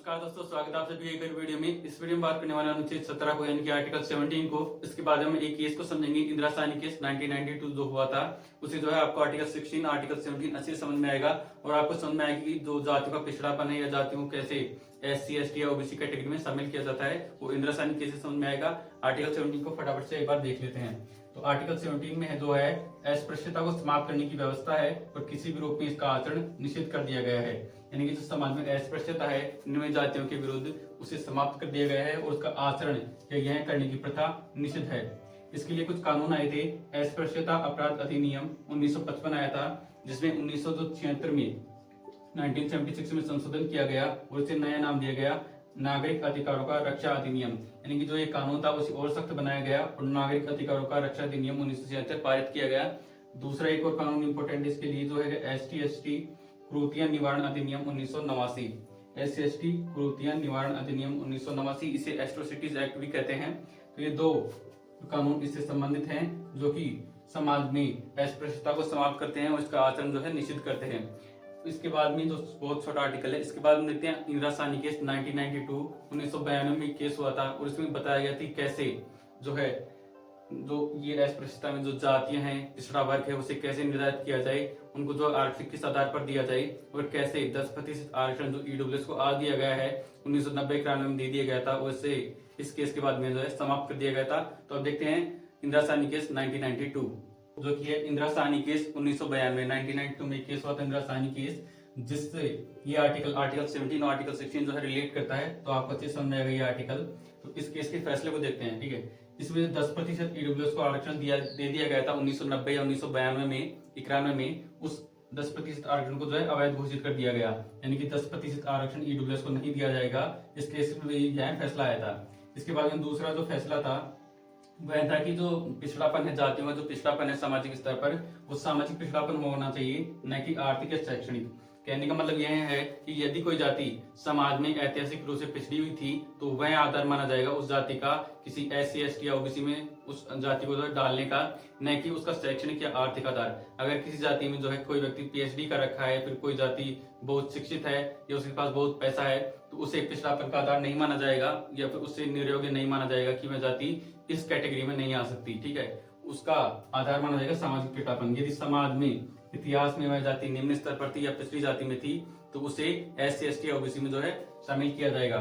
नमस्कार दोस्तों, स्वागत है आप सभी एक वीडियो में। इस वीडियो में बात करने वाले अनुच्छेद 17 को यानी कि आर्टिकल 17 को। इसके बाद हम एक केस को समझेंगे, इंदिरा साहनी केस 1992 जो हुआ था। उसे जो है आपको आर्टिकल 16 आर्टिकल 17 अच्छे से समझ में आएगा और आपको समझ में आएगा कि जो जातियों का पिछड़ापन है या जातियों को कैसे SC ST या OBC कैटेगरी में शामिल किया जाता है, वो इंदिरा साहनी केस से समझ में आएगा। आर्टिकल 17 को फटाफट से एक बार देख लेते हैं। तो आर्टिकल 17 में जो है अस्पृश्यता को समाप्त करने की व्यवस्था है और किसी भी रूप में इसका आचरण निषिद्ध कर दिया गया है। यानी कि जो समाज में अस्पृश्यता है निम्न जातियों के विरुद्ध, उसे समाप्त कर दिया गया है और उसका आचरण या यह करने की प्रथा निषिद्ध है। इसके लिए कुछ कानून आए थे। अस्पृश्यता अपराध अधिनियम 1955 आया था, जिसमें 1976 में 1976 में संशोधन किया गया और इसे नया नाम दिया गया नागरिक अधिकारों का रक्षा अधिनियम। यानी कि जो ये कानून था उसे और सख्त बनाया गया और नागरिक अधिकारों का रक्षा अधिनियम 1976 पारित किया गया। दूसरा एक और कानून इंपोर्टेंट इसके लिए जो है ST ST कुरीतियां निवारण अधिनियम 1989। SC ST कुरीतियां निवारण अधिनियम 1989, इसे एट्रोसिटीज एक्ट भी कहते हैं। तो ये दो कानून इससे संबंधित हैं जो कि समाज में अस्पृश्यता को समाप्त करते हैं और इसका आचरण जो है निषिद्ध करते हैं। इसके बाद में जो बहुत छोटा आर्टिकल है, इसके बाद में देखते हैं इंदिरा साहनी केस 1992 में केस हुआ था और इसमें बताया गया थी कैसे जो है जो ये अस्पृश्यता में जो जातियां हैं, पिछड़ा वर्ग है, उसे कैसे निर्धारित किया जाए, उनको जो आर्थिक किस आधार पर दिया जाए और कैसे 10% आरक्षण जो EWS को आज दिया गया है 1990-91 में दे दिया गया था, उससे इस केस के बाद में जो है समाप्त कर दिया गया था। तो अब देखते हैं इंदिरा साहनी केस 1992 जो कि है इंदिरा साहनी केस 1992 में केस हुआ था इंदिरा साहनी केस, जिससे ये आर्टिकल 17 और आर्टिकल 16 जो है रिलेट करता है। तो आपको अच्छे समझ में आएगा ये आर्टिकल। तो इस केस के फैसले को देखते हैं। ठीक है, इसमें 10% EWS को आरक्षण दे दिया गया था 1990 या 1992 में 91 में। उस 10% आरक्षण को जो है अवैध घोषित कर दिया गया, यानी कि 10% आरक्षण EWS को नहीं दिया जाएगा। इस केस में यह फैसला आया था। इसके बाद में दूसरा जो फैसला था वह था कि जो पिछड़ापन है, जातियों का जो पिछड़ापन है सामाजिक स्तर पर, वो सामाजिक पिछड़ापन होना चाहिए, न कि आर्थिक या शैक्षणिक। कहने का मतलब यह है कि यदि कोई जाति समाज में ऐतिहासिक रूप से पिछड़ी हुई थी तो वह आधार माना जाएगा उस जाति का किसी SC ST या OBC में उस जाति को डालने का, न कि उसका शैक्षणिक या आर्थिक आधार। अगर किसी जाति में जो है कोई व्यक्ति PhD का रखा है, फिर कोई जाति बहुत शिक्षित है या उसके पास बहुत पैसा है, तो उसे पिछड़ापन का आधार नहीं माना जाएगा या फिर उससे निर्योग्य नहीं माना जाएगा कि वह जाति इस कैटेगरी में नहीं आ सकती। ठीक है, उसका आधार माना जाएगा सामाजिक पिछड़ापन। यदि समाज में इतिहास में वह जाति निम्न स्तर पर थी या पिछड़ी जाति में थी तो उसे SC ST या OBC में जो है शामिल किया जाएगा।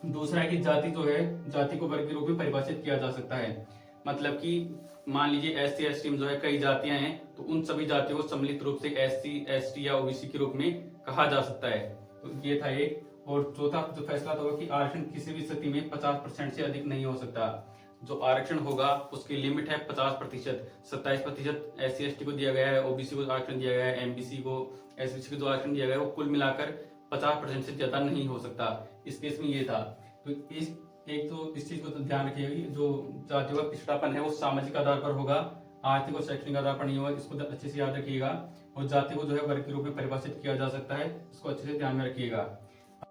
दूसरा है कि जाति जो है, जाति को वर्ग के रूप में परिभाषित किया जा सकता है। मतलब कि मान लीजिए SC ST में जो है कई जातियां हैं, तो उन सभी जातियों को सम्मिलित रूप से SC ST या OBC के रूप में कहा जा सकता है। तो ये था एक। और चौथा जो फैसला था कि आरक्षण किसी भी स्थिति में 50% से अधिक नहीं हो सकता। जो आरक्षण होगा उसकी लिमिट है 50%। 27% SC ST को दिया गया है, OBC को आरक्षण दिया गया है, MBC को, SBC को जो आरक्षण दिया गया है वो कुल मिलाकर 50% से ज्यादा नहीं हो सकता। इस केस में ये था। तो इस चीज को तो ध्यान रखिएगा कि जो जातियों का पिछड़ापन है वो सामाजिक आधार पर होगा, आर्थिक और शैक्षणिक आधार पर नहीं होगा। इसको अच्छे से याद रखिएगा। और जाति को जो है वर्ग के रूप में परिभाषित किया जा सकता है, इसको अच्छे से ध्यान में रखिएगा।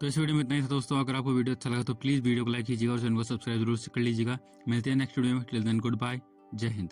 तो इस वीडियो में इतना ही था दोस्तों। अगर आपको वीडियो अच्छा लगा तो प्लीज़ वीडियो को लाइक कीजिएगा और चैनल को सब्सक्राइब जरूर कर लीजिएगा। मिलते हैं नेक्स्ट वीडियो में। टिल देन गुड बाय, जय हिंद।